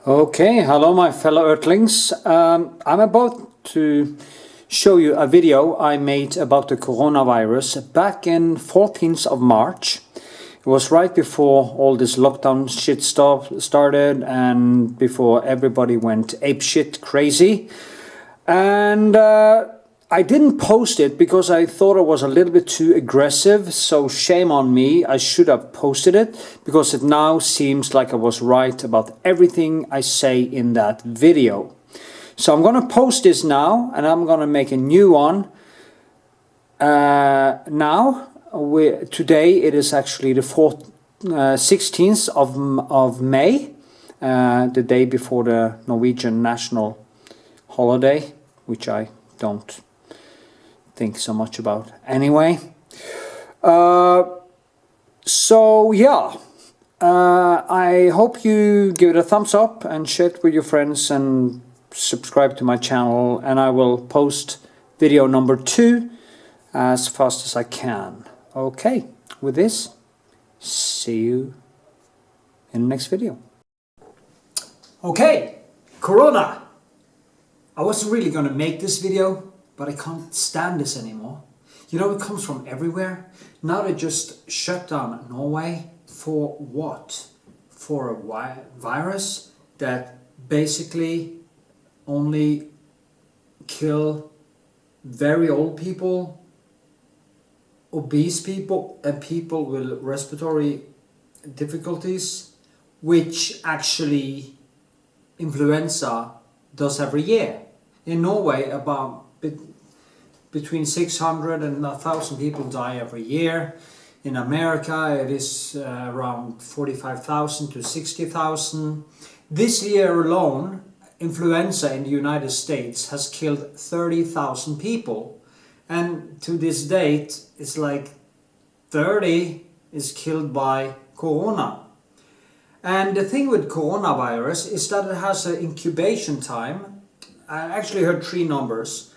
Okay, hello my fellow Earthlings. I'm about to show you a video I made about the coronavirus back in 14th of March. It was right before all this lockdown shit stuff started and before everybody went apeshit crazy. And I didn't post it because I thought it was a little bit too aggressive, so shame on me. I should have posted it because it now seems like I was right about everything I say in that video. So I'm going to post this now and I'm going to make a new one now. Today it is actually the 16th of May, the day before the Norwegian national holiday, which I don't think so much about anyway. So yeah, I hope you give it a thumbs up and share it with your friends and subscribe to my channel, and I will post video number 2 as fast as I can. Okay, with this, see you in the next video. Okay, Corona. I wasn't really going to make this video, but I can't stand this anymore. You know, it comes from everywhere. Now they just shut down Norway for what? For a virus that basically only kill very old people, obese people, and people with respiratory difficulties, which actually influenza does every year. In Norway, about between 600 and 1,000 people die every year. In America, it is around 45,000 to 60,000. This year alone, influenza in the United States has killed 30,000 people. And to this date, it's like 30 is killed by corona. And the thing with coronavirus is that it has an incubation time. I actually heard 3 numbers.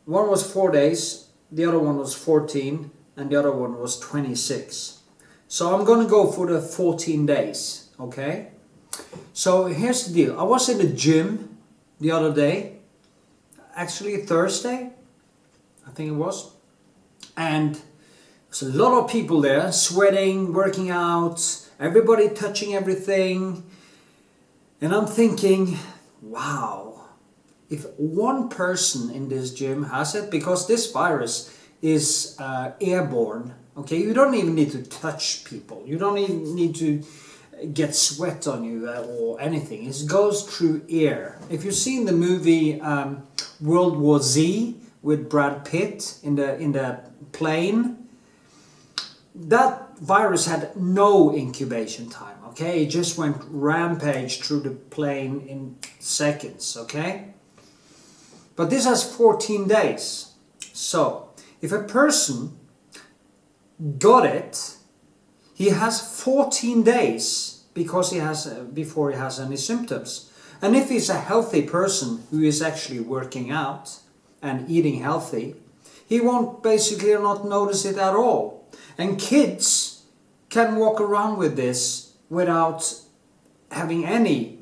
One was 4 days, the other one was 14, and the other one was 26. So I'm going to go for the 14 days, okay? So here's the deal. I was in the gym the other day, actually Thursday, I think it was. And there's a lot of people there, sweating, working out, everybody touching everything. And I'm thinking, wow. If one person in this gym has it, because this virus is airborne, okay? You don't even need to touch people. You don't even need to get sweat on you or anything. It goes through air. If you've seen the movie World War Z with Brad Pitt in the plane, that virus had no incubation time, okay? It just went rampage through the plane in seconds, okay? But this has 14 days. So, if a person got it, he has 14 days because before he has any symptoms. And if he's a healthy person who is actually working out and eating healthy, he won't basically not notice it at all. And kids can walk around with this without having any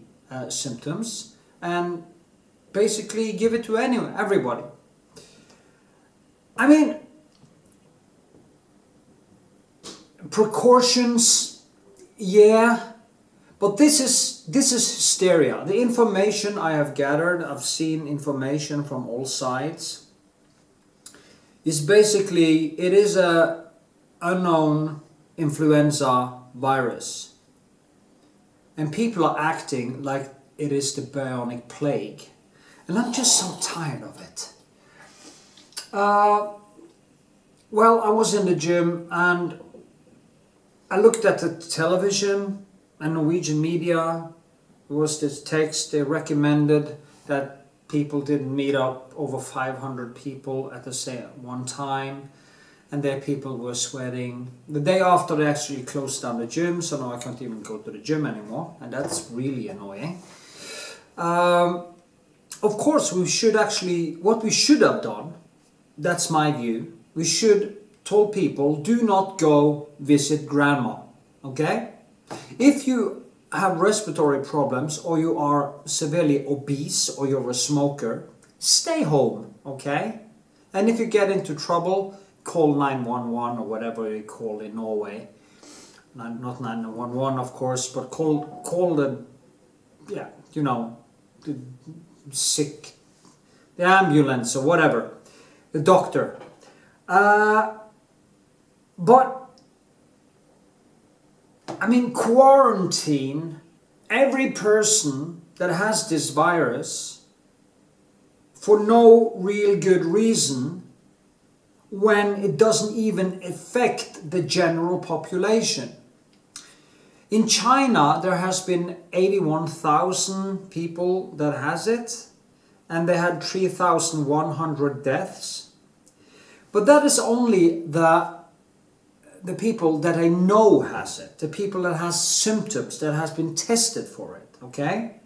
symptoms and basically give it to everybody. I mean, precautions, yeah, but this is hysteria. The information I have gathered, I've seen information from all sides, is basically it is a unknown influenza virus, and people are acting like it is the bionic plague. And I'm just so tired of it. Well, I was in the gym and I looked at the television and Norwegian media. There was this text, they recommended that people didn't meet up over 500 people at the same one time. And there people were sweating. The day after they actually closed down the gym, so now I can't even go to the gym anymore. And that's really annoying. Of course, what we should have done, that's my view, we should told people, do not go visit grandma, okay? If you have respiratory problems, or you are severely obese, or you're a smoker, stay home, okay? And if you get into trouble, call 911 or whatever you call in Norway. Not 911, of course, but call the, yeah, you know, the sick, the ambulance or whatever, the doctor. But I mean, quarantine every person that has this virus for no real good reason when it doesn't even affect the general population. In China, there has been 81,000 people that has it, and they had 3,100 deaths. But that is only the people that I know has it, the people that has symptoms, that has been tested for it, okay?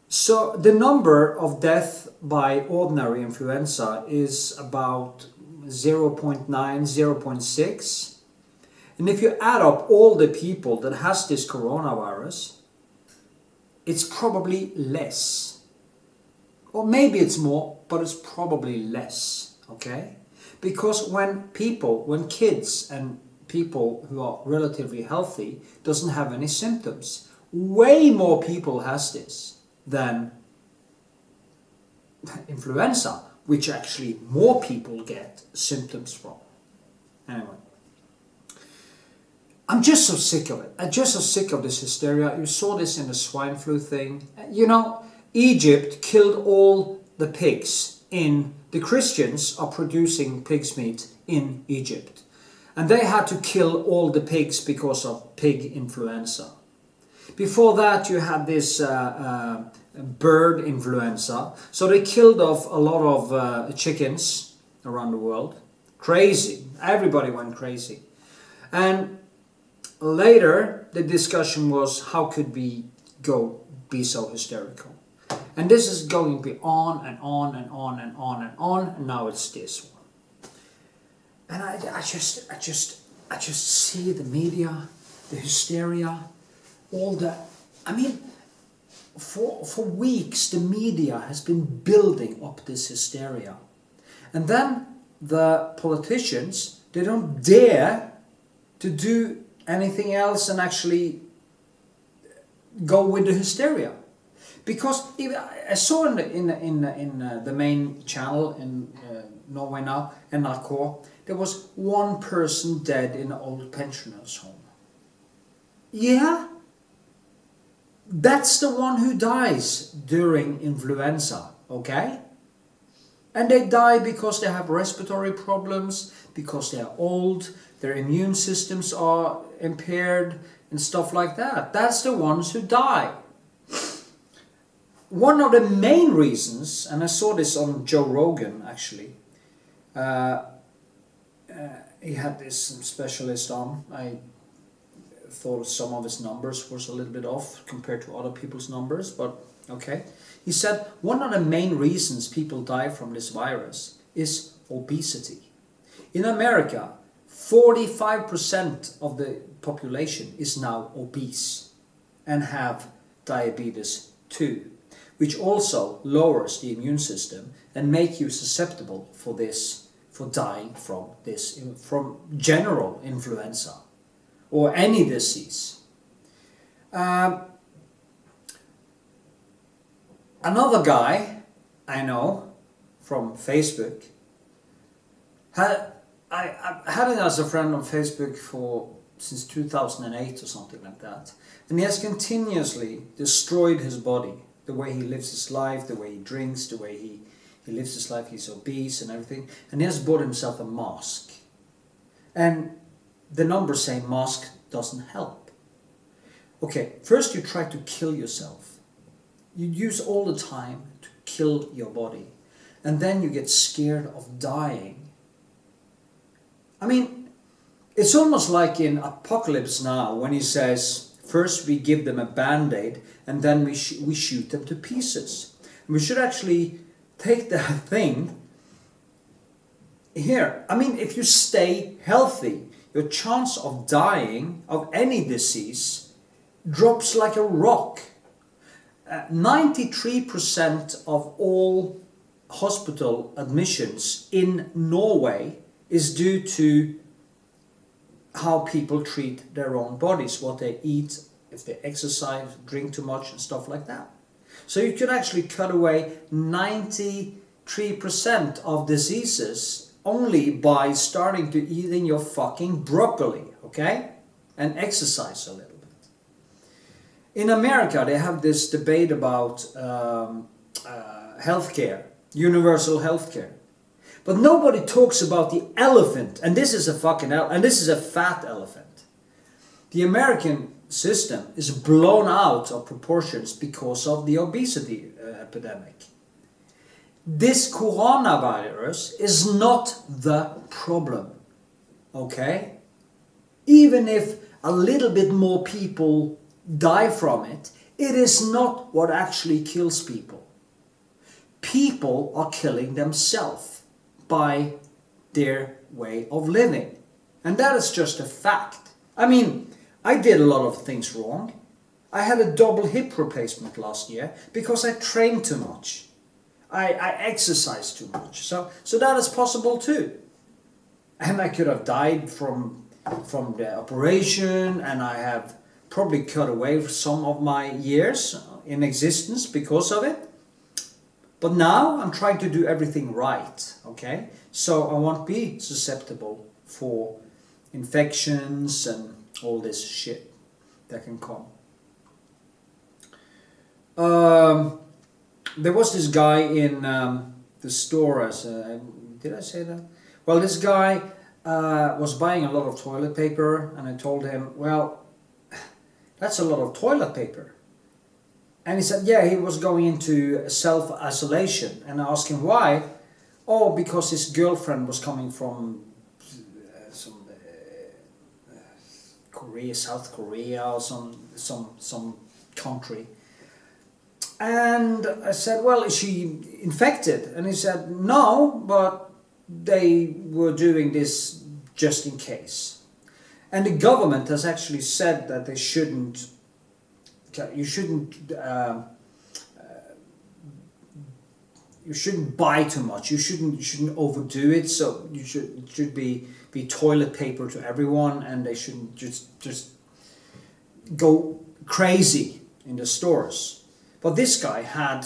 So the number of death by ordinary influenza is about 0.9, 0.6. And if you add up all the people that has this coronavirus, it's probably less. Or maybe it's more, but it's probably less, okay? Because when kids and people who are relatively healthy doesn't have any symptoms, way more people has this than influenza, which actually more people get symptoms from. Anyway, I'm just so sick of it. I'm just so sick of this hysteria. You saw this in the swine flu thing. You know, Egypt killed all the pigs in... The Christians are producing pig's meat in Egypt. And they had to kill all the pigs because of pig influenza. Before that you had this bird influenza. So they killed off a lot of chickens around the world. Crazy. Everybody went crazy. And later the discussion was, how could we be so hysterical? And this is going to be on and on and on and on and on, and now it's this one. And I just see the media, the hysteria, all that. I mean, for weeks the media has been building up this hysteria. And then the politicians, they don't dare to do anything else and actually go with the hysteria. Because I saw in the main channel in Norway now, NRK, there was one person dead in an old pensioners' home. Yeah, that's the one who dies during influenza, okay? And they die because they have respiratory problems, because they are old, their immune systems are impaired and stuff like that. That's the ones who die. One of the main reasons, and I saw this on Joe Rogan actually, he had this specialist on. I thought some of his numbers was a little bit off compared to other people's numbers, but okay. He said one of the main reasons people die from this virus is obesity. In America, 45% of the population is now obese and have diabetes too, which also lowers the immune system and make you susceptible for this, for dying from this, from general influenza or any disease. Another guy I know from Facebook, I had him as a friend on Facebook since 2008 or something like that, and he has continuously destroyed his body. The way he lives his life, the way he drinks, the way he lives his life, he's obese and everything. And he has bought himself a mask. And the numbers say mask doesn't help. Okay, first you try to kill yourself. You use all the time to kill your body. And then you get scared of dying. I mean, it's almost like in Apocalypse Now when he says, first we give them a band-aid and then we shoot them to pieces. And we should actually take that thing here. I mean, if you stay healthy, your chance of dying of any disease drops like a rock. 93% of all hospital admissions in Norway is due to how people treat their own bodies, what they eat, if they exercise, drink too much and stuff like that. So you could actually cut away 93% of diseases only by starting to eating your fucking broccoli, okay? And exercise a little bit. In America, they have this debate about healthcare, universal healthcare. But nobody talks about the elephant, and this is a fat elephant. The American system is blown out of proportions because of the obesity epidemic. This coronavirus is not the problem, okay? Even if a little bit more people die from it, it is not what actually kills people. People are killing themselves by their way of living. And that is just a fact. I mean, I did a lot of things wrong. I had a double hip replacement last year because I trained too much. I exercised too much. So that is possible too. And I could have died from the operation, and I have probably cut away some of my years in existence because of it. But now I'm trying to do everything right, okay? So I won't be susceptible for infections and all this shit that can come. There was this guy in the store, did I say that? Well, this guy was buying a lot of toilet paper, and I told him, well, that's a lot of toilet paper. And he said, yeah, he was going into self-isolation. And I asked him why. Oh, because his girlfriend was coming from Korea, South Korea, or some country. And I said, well, is she infected? And he said, no, but they were doing this just in case. And the government has actually said that they shouldn't. You shouldn't buy too much. You shouldn't overdo it. So it should be toilet paper to everyone, and they shouldn't just go crazy in the stores. But this guy had,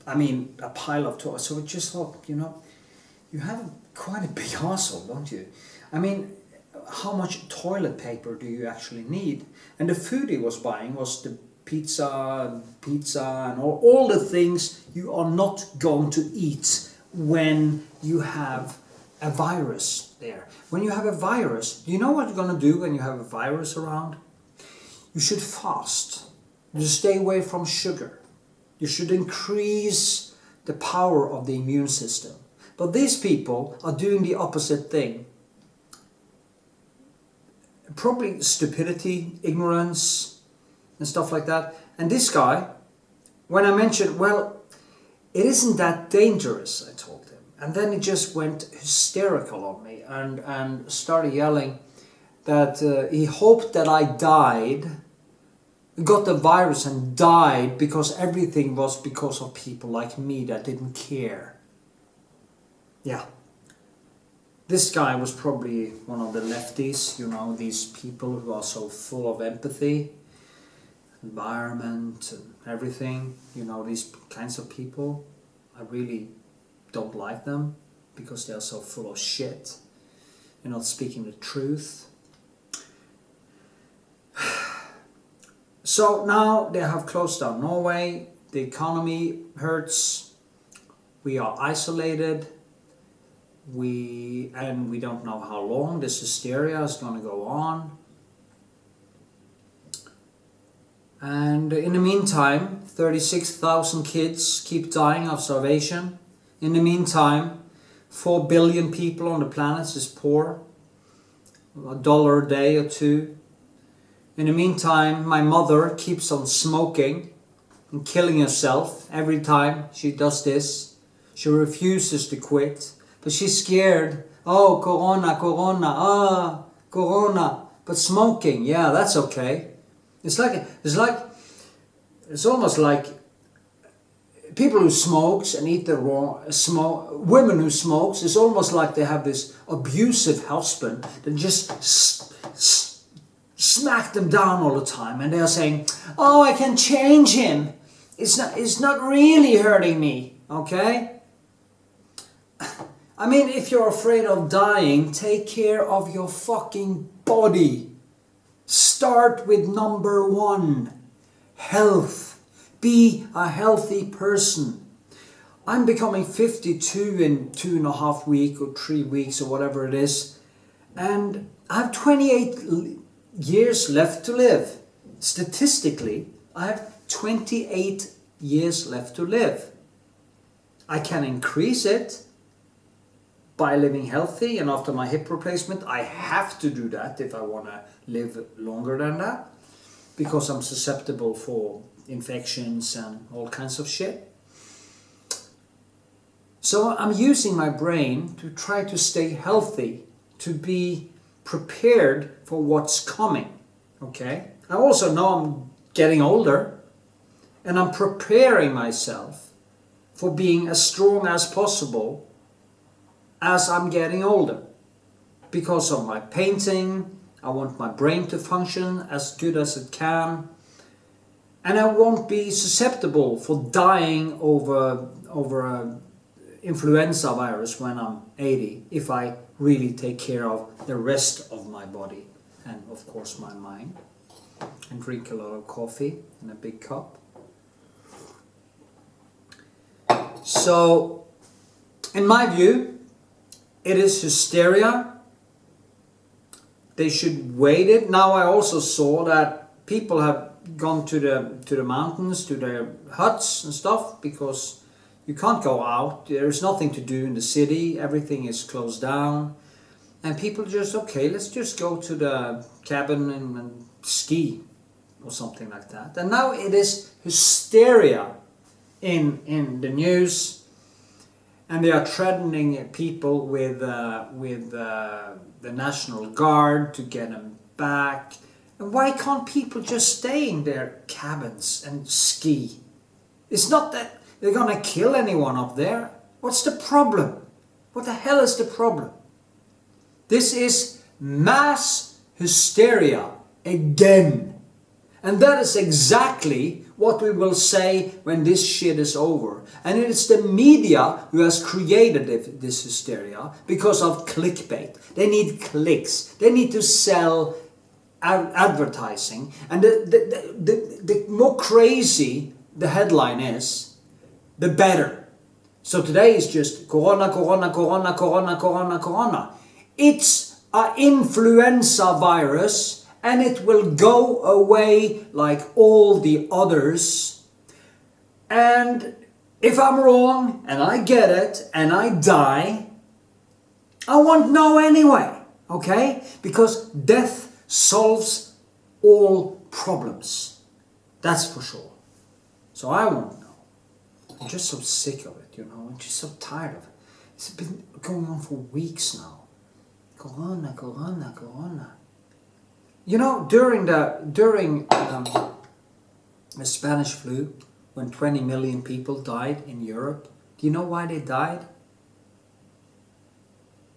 I mean, a pile of toilet. So I just thought, you have quite a big arsehole, don't you? I mean, how much toilet paper do you actually need? And the food he was buying was the pizza and all the things you are not going to eat when you have a virus there. When you have a virus, you know what you're going to do when you have a virus around? You should fast. You stay away from sugar. You should increase the power of the immune system. But these people are doing the opposite thing. Probably stupidity, ignorance, and stuff like that. And this guy, when I mentioned, well, it isn't that dangerous, I told him. And then he just went hysterical on me and started yelling that he hoped that I died, got the virus and died because everything was because of people like me that didn't care. Yeah. This guy was probably one of the lefties, these people who are so full of empathy, environment and everything, these kinds of people. I really don't like them because they are so full of shit. They're not speaking the truth. So now they have closed down Norway, the economy hurts, we are isolated. We don't know how long this hysteria is going to go on. And in the meantime, 36,000 kids keep dying of starvation. In the meantime, 4 billion people on the planet is poor. $1 a day or two. In the meantime, my mother keeps on smoking and killing herself every time she does this. She refuses to quit. But she's scared. Oh, corona. But smoking, yeah, that's okay. It's almost like people who smokes and eat the raw women who smokes. It's almost like they have this abusive husband that just smack them down all the time, and they are saying, "Oh, I can change him. It's not really hurting me." Okay. I mean, if you're afraid of dying, take care of your fucking body. Start with number 1, health. Be a healthy person. I'm becoming 52 in 2.5 weeks or 3 weeks or whatever it is. And I have 28 years left to live. Statistically, I have 28 years left to live. I can increase it by living healthy, and after my hip replacement I have to do that if I want to live longer than that, because I'm susceptible for infections and all kinds of shit. So I'm using my brain to try to stay healthy, to be prepared for what's coming. Okay? I also know I'm getting older, and I'm preparing myself for being as strong as possible as I'm getting older. Because of my painting, I want my brain to function as good as it can, and I won't be susceptible for dying over a influenza virus when I'm 80, if I really take care of the rest of my body and of course my mind, and drink a lot of coffee in a big cup. So, in my view, it is hysteria. They should wait it. Now I also saw that people have gone to the mountains, to their huts and stuff, because you can't go out. There's nothing to do in the city. Everything is closed down. And people just, okay, let's just go to the cabin and ski or something like that. And now it is hysteria in the news. And they are threatening people with the National Guard to get them back. And why can't people just stay in their cabins and ski? It's not that they're gonna kill anyone up there. What's the problem? What the hell is the problem? This is mass hysteria again. And that is exactly what we will say when this shit is over. And it's the media who has created this hysteria because of clickbait. They need clicks. They need to sell advertising. And the more crazy the headline is, the better. So today is just Corona, Corona, Corona, Corona, Corona, Corona. It's an influenza virus, and it will go away like all the others. And if I'm wrong, and I get it, and I die, I won't know anyway, okay? Because death solves all problems. That's for sure. So I won't know. I'm just so sick of it, you know. I'm just so tired of it. It's been going on for weeks now. Corona, Corona, Corona. You know, during the Spanish flu, when 20 million people died in Europe, do you know why they died?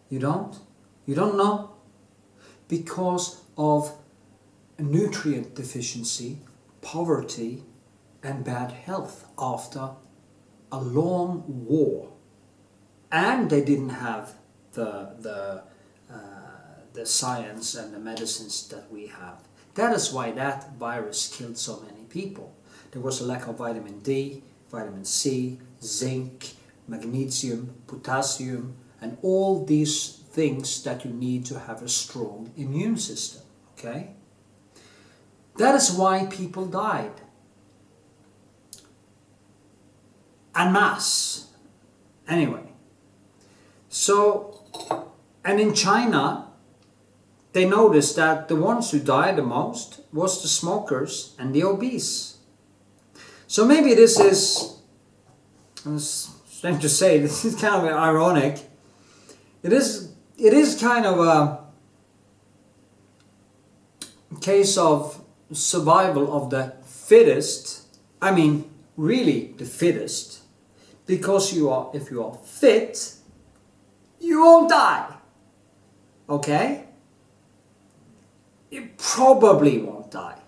You don't? You don't know? Because of nutrient deficiency, poverty, and bad health after a long war. And they didn't have the science and the medicines that we have. That is why that virus killed so many people. There was a lack of vitamin D, vitamin C, zinc, magnesium, potassium, and all these things that you need to have a strong immune system. Okay? That is why people died. En masse. Anyway. So, and in China, they noticed that the ones who died the most was the smokers and the obese. So maybe this is, I'm strange to say, this is kind of ironic. It is kind of a case of survival of the fittest. I mean, really the fittest. Because if you are fit, you won't die. Okay? You probably won't die.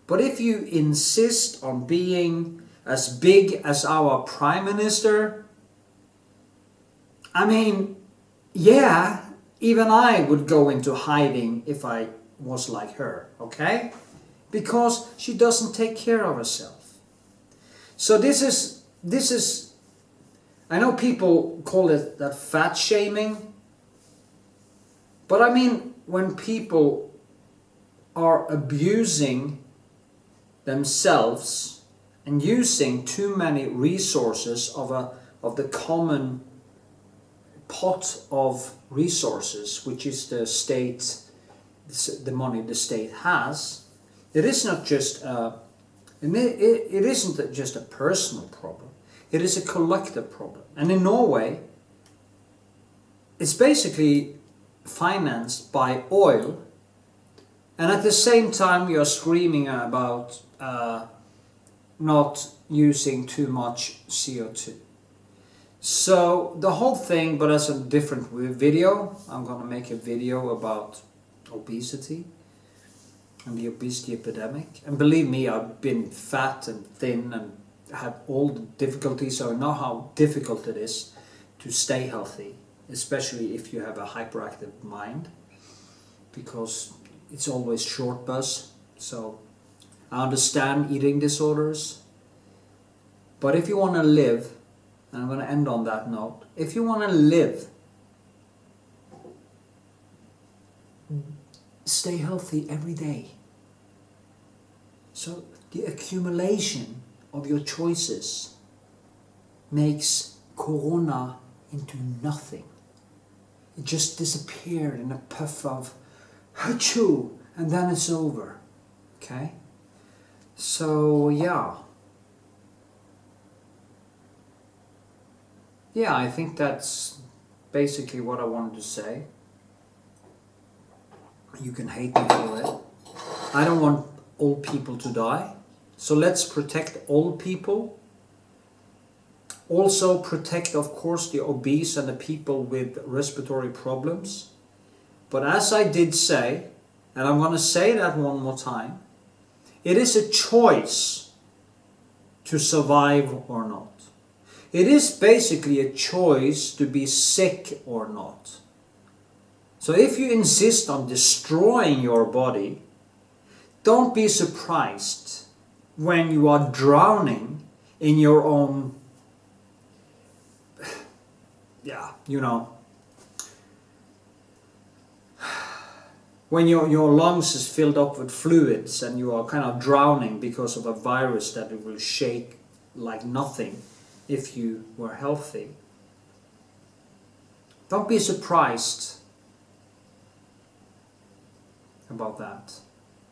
But if you insist on being as big as our Prime Minister, I mean, yeah, even I would go into hiding if I was like her, okay? Because she doesn't take care of herself. So this is, I know people call it that fat shaming, but I mean, when people are abusing themselves and using too many resources of the common pot of resources, which is the state, the money the state has, it is not just it isn't just a personal problem. It is a collective problem. And in Norway, it's basically financed by oil, and at the same time you're screaming about not using too much CO2. So the whole thing, but as a different video, I'm going to make a video about obesity and the obesity epidemic. And believe me, I've been fat and thin and had all the difficulties, so I know how difficult it is to stay healthy, especially if you have a hyperactive mind, because it's always short bus. So I understand eating disorders, but if you want to live, and I'm going to end on that note, if you want to live, stay healthy every day. So the accumulation of your choices makes Corona into nothing. It just disappeared in a puff of achoo, and then it's over. Okay? So yeah. Yeah, I think that's basically what I wanted to say. You can hate me for it. I don't want old people to die. So let's protect old people. Also protect, of course, the obese and the people with respiratory problems. But as I did say, and I'm going to say that one more time, it is a choice to survive or not. It is basically a choice to be sick or not. So if you insist on destroying your body, don't be surprised when you are drowning in your own, yeah, you know, when your lungs is filled up with fluids and you are kind of drowning because of a virus that it will shake like nothing if you were healthy. Don't be surprised about that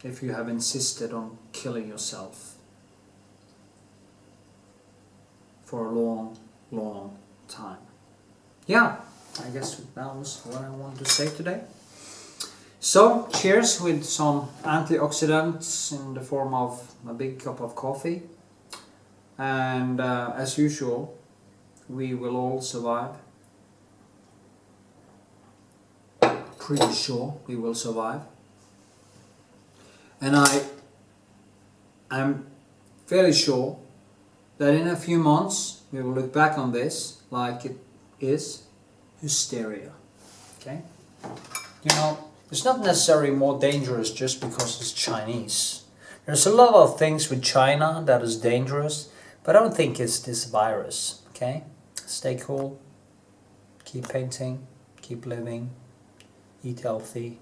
if you have insisted on killing yourself for a long, long time. Yeah, I guess that was what I wanted to say today. So, cheers with some antioxidants in the form of a big cup of coffee. And as usual, we will all survive. Pretty sure we will survive. And I'm fairly sure that in a few months we will look back on this like it is hysteria. Okay? You know, it's not necessarily more dangerous just because it's Chinese. There's a lot of things with China that is dangerous, but I don't think it's this virus. Okay? Stay cool, keep painting, keep living, eat healthy,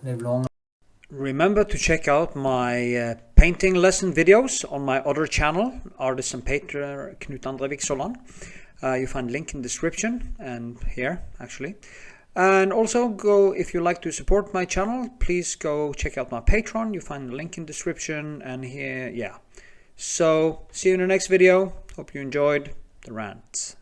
live long. Remember to check out my painting lesson videos on my other channel, artist and painter Knut Vikshåland. You find link in description and here actually. And also go, if you like to support my channel, please go check out my Patreon. You find the link in description and here, yeah. So see you in the next video. Hope you enjoyed the rant.